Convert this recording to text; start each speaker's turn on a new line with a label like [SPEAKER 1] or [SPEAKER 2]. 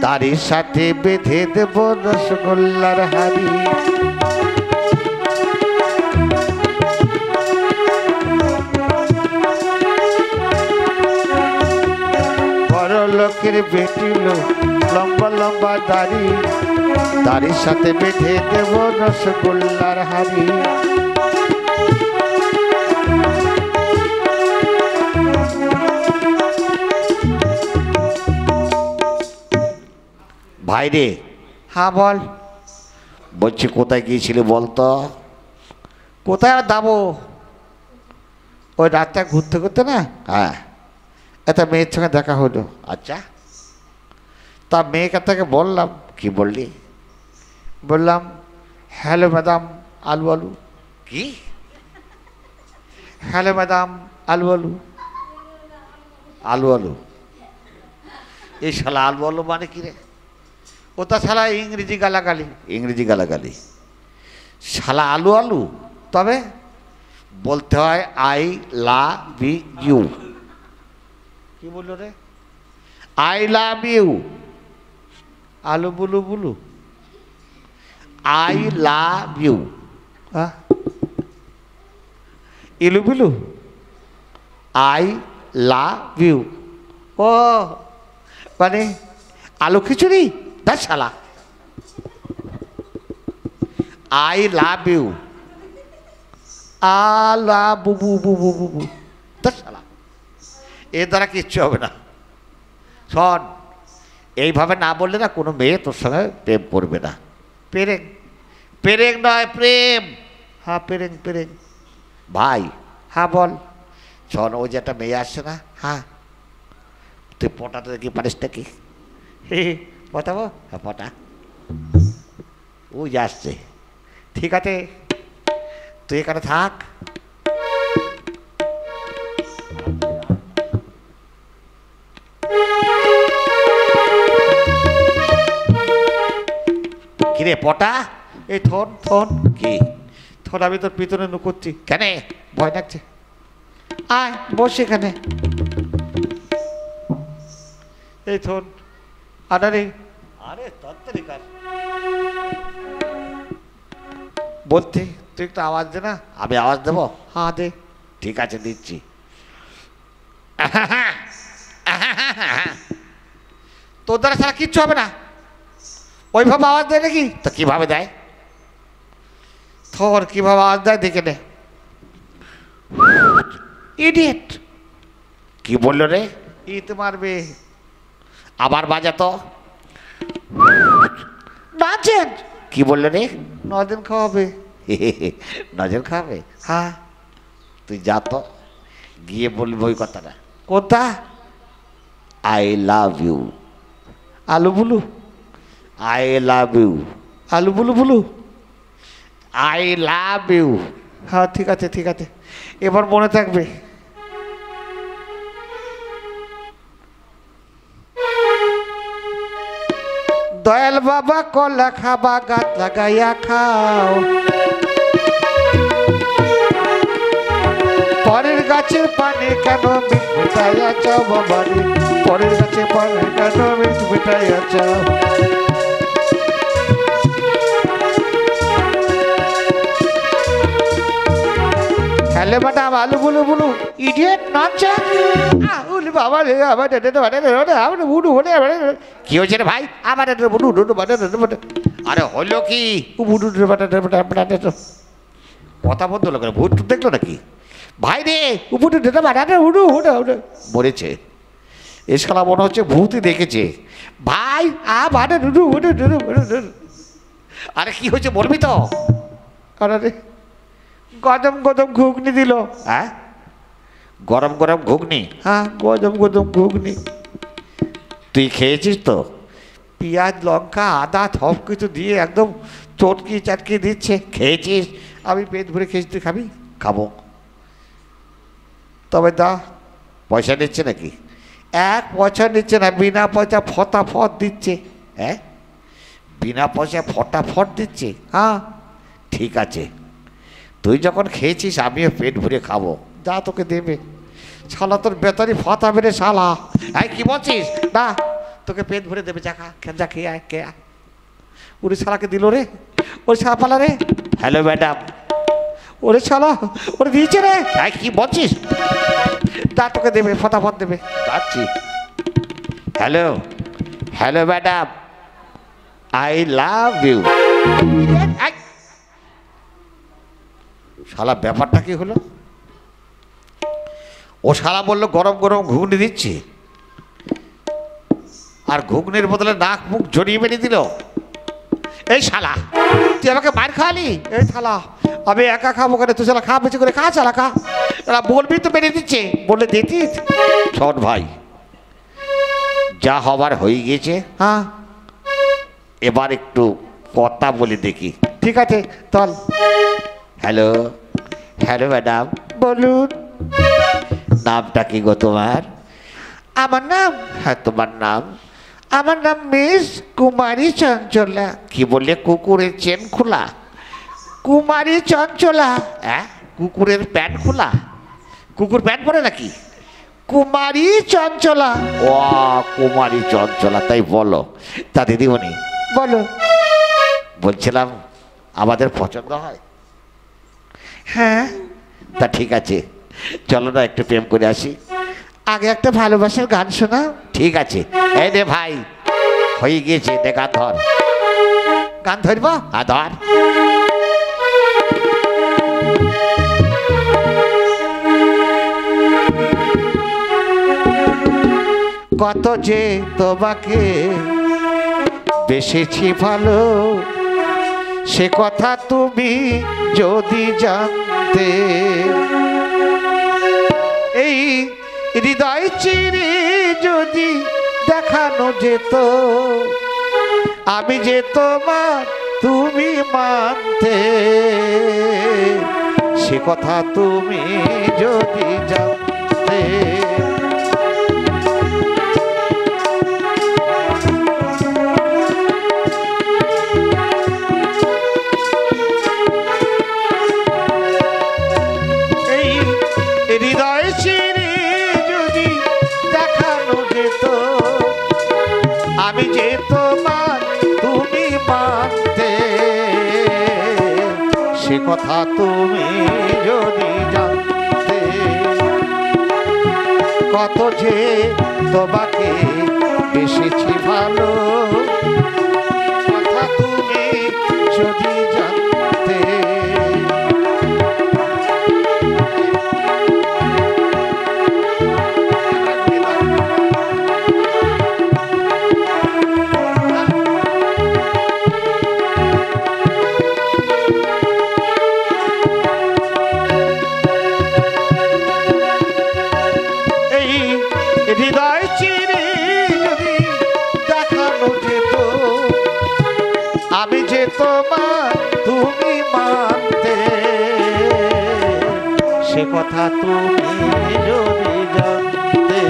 [SPEAKER 1] তারই সাথে বেঁধে দেব রসগোল্লার হাড়ি। বড় লোকের বেটিল লম্বা লম্বা দাড়ি, তারই সাথে বেঁধে দেব রসগোল্লার হাড়ি। ভাই রে, হ্যাঁ বল। বলছি কোথায় গিয়েছিলি বলতো? কোথায় আর যাবো, ওই রাতটা ঘুরতে ঘুরতে না, হ্যাঁ একটা মেয়ের সঙ্গে দেখা হলো। আচ্ছা, তা মেয়েকে থেকে বললাম, কি বললি? বললাম হ্যালো ম্যাডাম আলু আলু। কি হ্যালো ম্যাডাম আলু আলু? আলু আলু, এই শালা আলু আলু মানে কি রে? ওটা শালা ইংরেজি গালাগালি, ইংরেজি গালাগালি। শালা আলু আলু, তবে বলতে হয় আই লাভ ইউ। কি বললো রে? I love you. আলু বুলু বুলু, আই লাভ ইউ। ইলু বিলু, আই লাভ ইউ। ও মানে আলু খিচুড়ি? দা শালা আই লাভ ইউ, আলা বুবু বুবু বুবু। দা শালা এর দ্বারা কিচ্ছু হবে না। শোন, এইভাবে না বললে না কোনো মেয়ে তোর সঙ্গে প্রেম করবে না। পেরেক, পেরেক নয় প্রেম। হ্যাঁ পেরেক পেরেক। ভাই হ্যাঁ বল। শোন, ওই যে একটা মেয়ে আসছে না, হ্যাঁ তুই পটাতে দেখি পারিস নাকি? পটাবো? হ্যাঁ পটা। ওই যে আসছে, ঠিক আছে তুই এখানে থাক। কিরে পটা? এই থন থন। কি থন? আমি তোর পিছনে নুকোচ্ছি। কেন? ভয় লাগছে। আয় বস এখানে। এই থন। আরে আরে তাড়াতাড়ি কাজ বলতে, তুই একটু আওয়াজ দে না। আমি আওয়াজ দেবো? হ্যাঁ দে। ঠিক আছে দিচ্ছি। তোর দ্বারা ছাড়া কিচ্ছু হবে না। ওইভাবে আওয়াজ দেয় নাকি? তো কিভাবে দেয়? থর কিভাবে আওয়াজ দেয় দেখে নে। ইডিয়েট। কি বললো রে? ইট মারবে। আবার বাজা তো। নাচেন। কি বললো রে? নজর খাওয়াবে। নজর খাওয়াবে? হ্যাঁ তুই যা তো, গিয়ে বলবি ওই কথাটা। কোথা? I love you. আলু বুলু, আই লাভ ইউ। আলু বুলু বুলু, আই লাভ ইউ। হ্যাঁ ঠিক আছে ঠিক আছে, এবার মনে থাকবে। দয়াল বাবা কলা খাবা, গাছ লাগাইয়া খাও। পরের গাছে পানি কেন মিট মিটাইয়া চাও বাবারে? পরের গাছে পানি কেন মিট মিটাইয়া চাও? হ্যালো ম্যাডাম আলু বুলু বুলু। ইডিয়েট নাচা। বাবা রে আমার কি হয়েছে রে ভাই? আমার আরে হলো কি? কথা বলতে হলো কেন? ভূত দেখলো নাকি ভাই রে? মরেছে। এ শালা মনে হচ্ছে ভূতই দেখেছে ভাই। আরে কি হয়েছে বলবি তো? আরে গরম গরম ঘুগনি দিল। হ্যাঁ গরম গরম ঘুগনি? হ্যাঁ গরম গরম ঘুগনি। তুই খেয়েছিস তো? পেঁয়াজ লঙ্কা আদা সব কিছু দিয়ে একদম চটকি চাটকি দিচ্ছে। খেয়েছিস? আমি পেট ভরে খেয়েছি, তুই খাবি? খাবো। তবে দা পয়সা নিচ্ছে নাকি? এক পয়সা নিচ্ছে না, বিনা পয়সা ফটাফট দিচ্ছে। হ্যাঁ বিনা পয়সা ফটাফট দিচ্ছে। হ্যাঁ ঠিক আছে, তুই যখন খেয়েছিস আমিও পেট ভরে খাবো। যা তোকে দেবে। শালা তোর বেতারি ফাটা বেড়ে শালা। হ্যাঁ কি বলছিস? না তোকে পেট ভরে দেবে, যা খা, যা খেয়ে আয়, কে আয়। ওরে শালাকে দিল রে, ওরে শালা পালা রে। Hello madam. ওরে শালা, ওরে দিয়েছে রে। কি বলছিস? যা তোকে দেবে, ফটাফট দেবে, যাচ্ছি। Hello, hello madam, I love you. শালা ব্যাপারটা কি হলো? ও শালা বললো গরম গরম ঘুগনি দিচ্ছি, আর ঘুগনির বদলে নাক মুখ জড়িয়ে বেরিয়ে দিল। এই শালা, তুই আমাকে মার খাওয়ালি? এই শালা, আমি একা খাবো কেন? তুই শালা খা, বেঁচে করে খা, চালা খা। বলবি তো বেরিয়ে দিচ্ছে, বললে দিতিস। শোন ভাই, যা হবার হয়ে গিয়েছে, হ্যাঁ, এবার একটু কথা বলে দেখি। ঠিক আছে, চল। হ্যালো, হ্যালো ম্যাডাম, বলুন। নামটা কি গো তোমার? আমার নাম? হ্যাঁ, তোমার নাম? আমার নাম মিস কুমারী চঞ্চলা। কি বললে? কুকুরের চেন খোলা? কুমারী চঞ্চলা? হ্যাঁ, কুকুরের প্যান্ট খোলা? কুকুর প্যান্ট পরে নাকি? কুমারী চঞ্চলা। ও, কুমারী চঞ্চলা, তাই বলো। তা দিদিমণি বলো। বলছিলাম আমাদের পছন্দ হয়? হ্যাঁ। তা ঠিক আছে, চলো না একটু প্রেম করে আসি। আগে একটা ভালোবাসার গান শোনা। ঠিক আছে। এই রে ভাই, হয়ে গিয়েছে, দে গান ধর। গান ধরব? হ্যাঁ, ধর। কত যে তোমাকে বেসেছি ভালো, সে কথা তুমি যদি জানতে। এই হৃদয় চিরে যদি দেখানো যেত, আমি যে তোমার তুমি মানতে, সে কথা তুমি যদি জানতে। হৃদয় চিরে যদি দেখানো যেত, আমি যে তোমার তুমি মানতে, সে কথা তুমি যদি জানতে। কত যে তোমাকে বেসেছি ভালো, কথা তুমি যদি জানতে। হৃদয় চিরে যদি দেখানো যেত, আমি যে তোমার তুমি মানতে, সে কথা তুমি যদি জানতে।